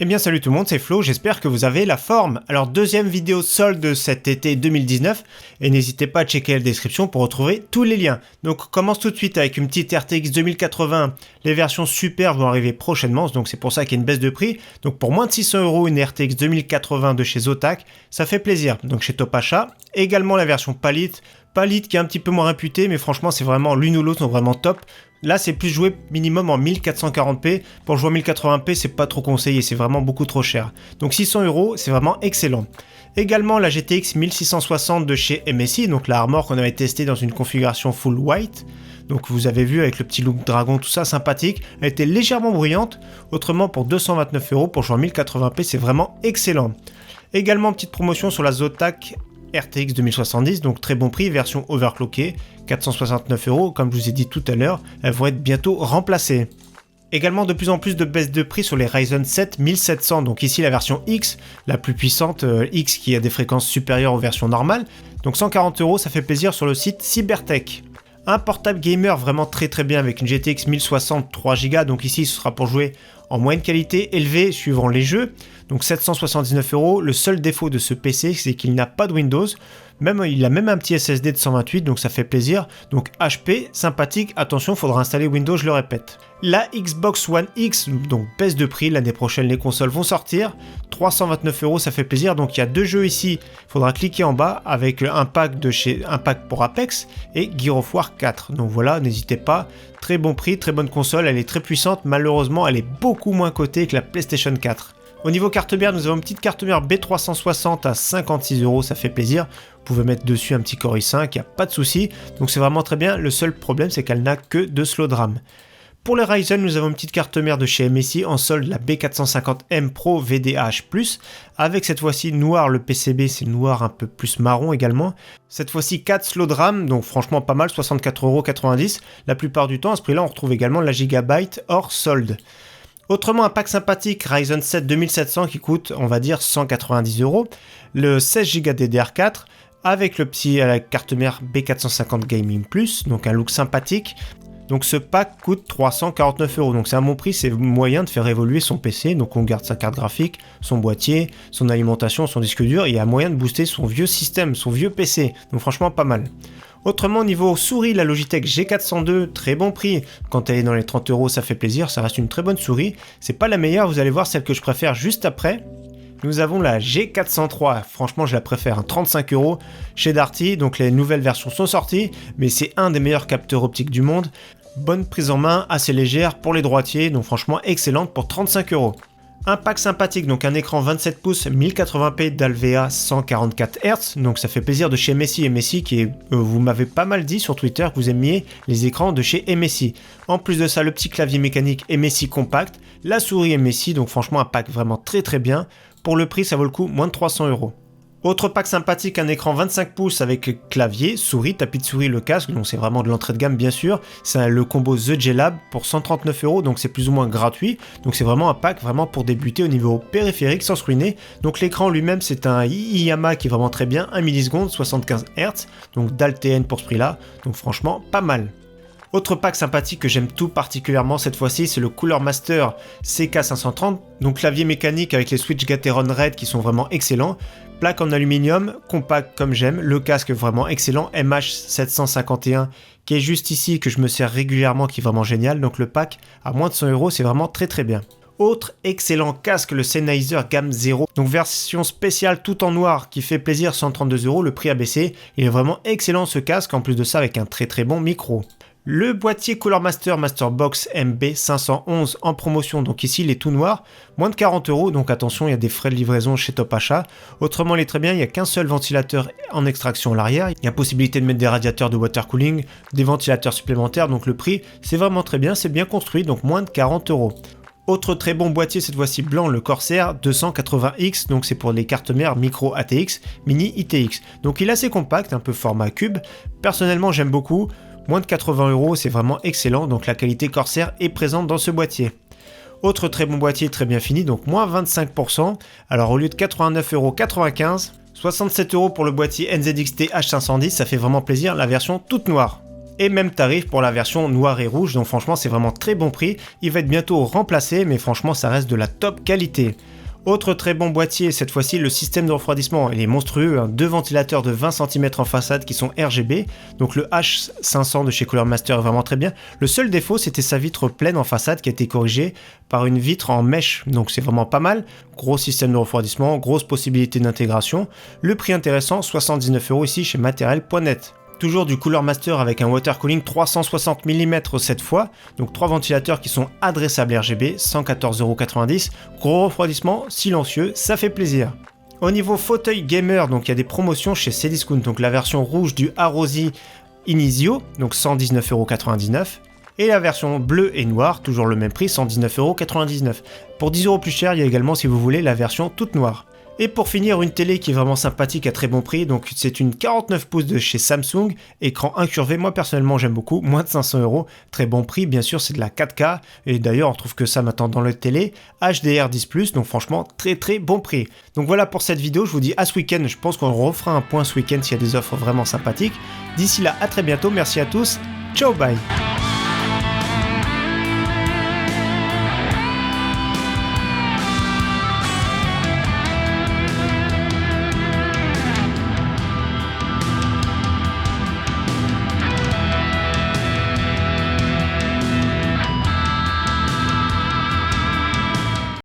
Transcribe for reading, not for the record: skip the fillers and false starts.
Eh bien salut tout le monde, c'est Flo, j'espère que vous avez la forme. Alors deuxième vidéo solde de cet été 2019 et n'hésitez pas à checker la description pour retrouver tous les liens. Donc on commence tout de suite avec une petite RTX 2080, les versions super vont arriver prochainement, donc c'est pour ça qu'il y a une baisse de prix. Donc pour moins de 600 € une RTX 2080 de chez Zotac, ça fait plaisir. Donc chez Top Achat, également la version Palit qui est un petit peu moins réputée mais franchement c'est vraiment l'une ou l'autre sont vraiment top. Là, c'est plus joué minimum en 1440p. Pour jouer en 1080p, c'est pas trop conseillé, c'est vraiment beaucoup trop cher. Donc 600 €, c'est vraiment excellent. Également la GTX 1660 de chez MSI, donc la Armor qu'on avait testé dans une configuration full white. Donc vous avez vu avec le petit look dragon, tout ça sympathique. Elle était légèrement bruyante. Autrement, pour 229 € pour jouer en 1080p, c'est vraiment excellent. Également, petite promotion sur la Zotac RTX 2070, donc très bon prix, version overclockée, 469 €, comme je vous ai dit tout à l'heure, elles vont être bientôt remplacées. Également de plus en plus de baisse de prix sur les Ryzen 7 1700, donc ici la version X, la plus puissante, X qui a des fréquences supérieures aux versions normales, donc 140 €, ça fait plaisir sur le site Cybertech. Un portable gamer vraiment très bien avec une GTX 1060 3 Go, donc ici ce sera pour jouer en moyenne qualité élevée suivant les jeux, donc 779 €. Le seul défaut de ce PC c'est qu'il n'a pas de Windows, il a même un petit SSD de 128 donc ça fait plaisir, donc HP, sympathique, attention il faudra installer Windows, je le répète. La Xbox One X, donc baisse de prix, l'année prochaine les consoles vont sortir, 329 € ça fait plaisir, donc il y a deux jeux ici, il faudra cliquer en bas avec un pack pour Apex et Gears of War 4, donc voilà, n'hésitez pas, très bon prix, très bonne console, elle est très puissante, malheureusement elle est beaucoup moins cotée que la PlayStation 4. Au niveau carte mère, nous avons une petite carte mère B360 à 56 €, ça fait plaisir. Vous pouvez mettre dessus un petit Core i5, il n'y a pas de souci. Donc c'est vraiment très bien. Le seul problème, c'est qu'elle n'a que 2 slots de RAM. Pour les Ryzen, nous avons une petite carte mère de chez MSI en solde, la B450M Pro VDH+, avec cette fois-ci noir, le PCB c'est noir un peu plus marron également. Cette fois-ci 4 slots de RAM, donc franchement pas mal, 64,90 €. La plupart du temps, à ce prix-là, on retrouve également la Gigabyte hors solde. Autrement, un pack sympathique Ryzen 7 2700 qui coûte, on va dire, 190 €. Le 16 Go DDR4 avec la carte mère B450 Gaming Plus, donc un look sympathique. Donc ce pack coûte 349 €. Donc c'est un bon prix, c'est moyen de faire évoluer son PC. Donc on garde sa carte graphique, son boîtier, son alimentation, son disque dur. Et il y a moyen de booster son vieux système, son vieux PC. Donc franchement pas mal. Autrement, niveau souris, la Logitech G402, très bon prix. Quand elle est dans les 30 €, ça fait plaisir, ça reste une très bonne souris. C'est pas la meilleure, vous allez voir celle que je préfère juste après. Nous avons la G403, franchement je la préfère, 35 € chez Darty, donc les nouvelles versions sont sorties, mais c'est un des meilleurs capteurs optiques du monde. Bonne prise en main, assez légère pour les droitiers, donc franchement excellente pour 35 €. Un pack sympathique, donc un écran 27 pouces 1080p d'Alvea 144 Hz, donc ça fait plaisir de chez MSI qui est, vous m'avez pas mal dit sur Twitter que vous aimiez les écrans de chez MSI. En plus de ça, le petit clavier mécanique MSI compact, la souris MSI, donc franchement un pack vraiment très bien. Pour le prix, ça vaut le coup, moins de 300 €. Autre pack sympathique, un écran 25 pouces avec clavier, souris, tapis de souris, le casque, donc c'est vraiment de l'entrée de gamme bien sûr. C'est le combo The J-Lab pour 139 €, donc c'est plus ou moins gratuit. Donc c'est vraiment un pack vraiment pour débuter au niveau périphérique sans se ruiner. Donc l'écran lui-même c'est un IYAMA qui est vraiment très bien, 1 millisecondes, 75 Hz, donc d'ALTN pour ce prix-là, donc franchement pas mal. Autre pack sympathique que j'aime tout particulièrement cette fois-ci, c'est le Cooler Master CK530, donc clavier mécanique avec les switches Gateron Red qui sont vraiment excellents, plaque en aluminium, compact comme j'aime, le casque vraiment excellent, MH751 qui est juste ici, que je me sers régulièrement, qui est vraiment génial, donc le pack à moins de 100 €, c'est vraiment très bien. Autre excellent casque, le Sennheiser Gamme 0, donc version spéciale tout en noir qui fait plaisir, 132 €, le prix a baissé, il est vraiment excellent ce casque, en plus de ça avec un très bon micro. Le boîtier Cooler Master Box MB511 en promotion, donc ici il est tout noir, moins de 40 €, donc attention il y a des frais de livraison chez Top Achat. Autrement il est très bien, il n'y a qu'un seul ventilateur en extraction à l'arrière, il y a possibilité de mettre des radiateurs de water cooling, des ventilateurs supplémentaires, donc le prix c'est vraiment très bien, c'est bien construit, donc moins de 40 €. Autre très bon boîtier, cette fois-ci blanc, le Corsair 280X, donc c'est pour les cartes mères micro ATX, mini ITX. Donc il est assez compact, un peu format cube, personnellement j'aime beaucoup. Moins de 80 €, c'est vraiment excellent, donc la qualité Corsair est présente dans ce boîtier. Autre très bon boîtier, très bien fini, donc moins 25%. Alors au lieu de 89,95 €, 67 € pour le boîtier NZXT H510, ça fait vraiment plaisir, la version toute noire. Et même tarif pour la version noire et rouge, donc franchement c'est vraiment très bon prix. Il va être bientôt remplacé, mais franchement ça reste de la top qualité. Autre très bon boîtier, cette fois-ci le système de refroidissement, il est monstrueux, deux ventilateurs de 20 cm en façade qui sont RGB, donc le H500 de chez Cooler Master est vraiment très bien. Le seul défaut c'était sa vitre pleine en façade qui a été corrigée par une vitre en mèche, donc c'est vraiment pas mal. Gros système de refroidissement, grosse possibilité d'intégration. Le prix intéressant, 79 € ici chez Material.net. Toujours du Cooler Master avec un water cooling 360 mm cette fois, donc 3 ventilateurs qui sont adressables RGB, 114,90 €, gros refroidissement, silencieux, ça fait plaisir. Au niveau fauteuil gamer, donc il y a des promotions chez Cdiscount, donc la version rouge du Arrosi Inizio, donc 119,99 €, et la version bleue et noire, toujours le même prix, 119,99 €. Pour 10 € plus cher, il y a également si vous voulez la version toute noire. Et pour finir, une télé qui est vraiment sympathique à très bon prix, donc c'est une 49 pouces de chez Samsung, écran incurvé, moi personnellement j'aime beaucoup, moins de 500 €, très bon prix, bien sûr c'est de la 4K, et d'ailleurs on trouve que ça maintenant dans le télé, HDR10+, donc franchement très bon prix. Donc voilà pour cette vidéo, je vous dis à ce week-end, je pense qu'on refera un point ce week-end s'il y a des offres vraiment sympathiques. D'ici là, à très bientôt, merci à tous, ciao bye.